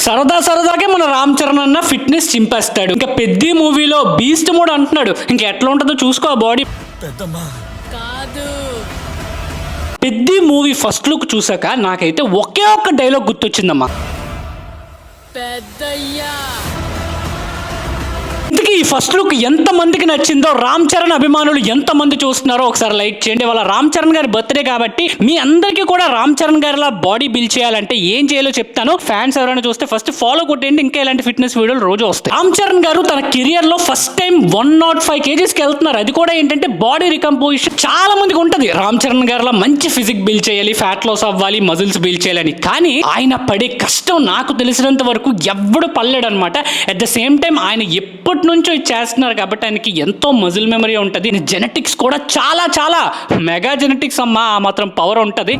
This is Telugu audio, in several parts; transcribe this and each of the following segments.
సరదాకే మన రామ్ చరణ్ అన్న ఫిట్నెస్ చింపేస్తాడు. ఇంకా పెద్ద మూవీలో బీస్ట్ మోడ్ అంటున్నాడు. ఇంకా ఎట్లా ఉంటుందో చూసుకో ఆ బాడీ. పెద్ద మూవీ ఫస్ట్ లుక్ చూసాక నాకైతే ఒకే ఒక్క డైలాగ్ గుర్తొచ్చిందమ్మా. ఇంతకీ ఈ ఫస్ట్ లుక్ ఎంత మందికి నచ్చిందో, రామ్ చరణ్ అభిమానులు ఎంత మంది చూస్తున్నారో ఒకసారి లైక్ చేయండి. వాళ్ళ రామ్ చరణ్ గారి బర్త్డే కాబట్టి మీ అందరికీ కూడా రామ్ చరణ్ గారిలా బాడీ బిల్డ్ చేయాలంటే ఏం చేయాలో చెప్తాను. ఫ్యాన్స్ ఎవరైనా చూస్తే ఫస్ట్ ఫాలో కొట్టండి. ఇంకా ఇలాంటి ఫిట్నెస్ వీడియోలు రోజు వస్తాయి. రామ్ చరణ్ గారు తన కెరియర్ లో ఫస్ట్ టైం 105 kgs కి వెళ్తున్నారు. అది కూడా ఏంటంటే బాడీ రికంపోజిషన్ చాలా మందికి ఉంటది. రామ్ చరణ్ గారిలా మంచి ఫిజిక్ బిల్డ్ చేయాలి, ఫ్యాట్ లాస్ అవ్వాలి, మజిల్స్ బిల్డ్ చేయాలని. కానీ ఆయన పడే కష్టం నాకు తెలిసినంత వరకు ఎవ్వడు పడలేడు అనమాట. అట్ ద సేమ్ టైం ఆయన ఎప్పటి నుంచో చేస్తున్నారు కాబట్టి ఆయనకి ఎంతో మజిల్ మెమరీ ఉంటుంది. జెనెటిక్స్ కూడా చాలా చాలా మెగా జెనెటిక్స్ అమ్మా, ఆ మాత్రం పవర్ ఉంటుంది.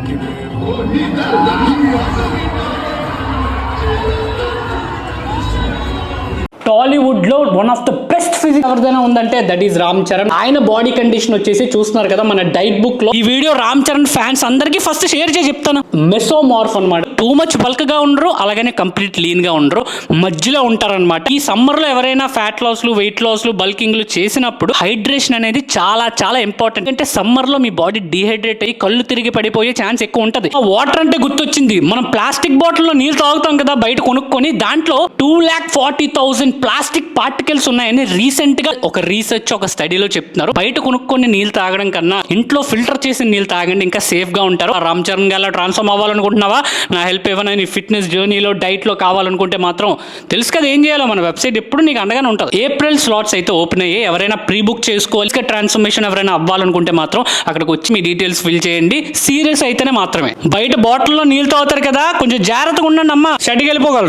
టాలీవుడ్ లో one of the best physique ఎవరిదైనా ఉందంటే దట్ ఈస్ రామ్ చరణ్. ఆయన బాడీ కండిషన్ వచ్చేసి చూస్తున్నారు కదా మన డైట్ బుక్ లో. ఈ వీడియో రామ్ చరణ్ ఫ్యాన్స్ అందరికీ ఫస్ట్ షేర్ చేసి చెప్తాను. మెసోమార్ఫ్ అనమాట. టూ మచ్ బల్క్ గా ఉండరు, అలాగనే కంప్లీట్ లీన్ గా ఉండరు, మధ్యలో ఉంటారనమాట. ఈ సమ్మర్ లో ఎవరైనా ఫ్యాట్ లాస్లు, వెయిట్ లాస్లు, బల్కింగ్లు చేసినప్పుడు హైడ్రేషన్ అనేది చాలా చాలా ఇంపార్టెంట్. అంటే సమ్మర్ లో మీ బాడీ డిహైడ్రేట్ అయ్యి కళ్ళు తిరిగి పడిపోయే ఛాన్స్ ఎక్కువ ఉంటుంది. వాటర్ అంటే గుర్తొచ్చింది. మనం ప్లాస్టిక్ బాటిల్ లో నీళ్ళు తాగుతాం కదా బయట కొనుక్కొని, దాంట్లో 2,40,000 ప్లాస్టిక్ పార్టికల్స్ ఉన్నాయని రీసెంట్ గా ఒక రీసెర్చ్, ఒక స్టడీలో చెప్తున్నారు. బయట కొనుక్కొని నీళ్ళు తాగడం కన్నా ఇంట్లో ఫిల్టర్ చేసిన నీళ్ళు తాగండి, ఇంకా సేఫ్ గా ఉంటారు. రామ్ చరణ్ గారిలా ట్రాన్స్ఫార్మ్ అవ్వాలనుకుంటున్నావా, నా హెల్ప్ ఏమైనా నీ ఫిట్నెస్ జర్నీలో డైట్ లో కావాలనుకుంటే మాత్రం తెలుసు కదా ఏం చేయాలో. మన వెబ్సైట్ ఎప్పుడు నీకు అండగానే ఉంటుంది. ఏప్రిల్ స్లాట్స్ అయితే ఓపెన్ అయ్యాయి. ఎవరైనా ప్రీ బుక్ చేసుకోవాలి. ట్రాన్స్ఫర్మేషన్ ఎవరైనా అవ్వాలనుకుంటే మాత్రం అక్కడికి వచ్చి మీ డీటెయిల్స్ ఫిల్ చేయండి. సీరియస్ అయితేనే మాత్రమే. బయట బాటిల్లో నీళ్ళు తాగుతారు కదా, కొంచెం జాగ్రత్తగా ఉండండి అమ్మా, షెడ్కి వెళ్ళిపోగలరు.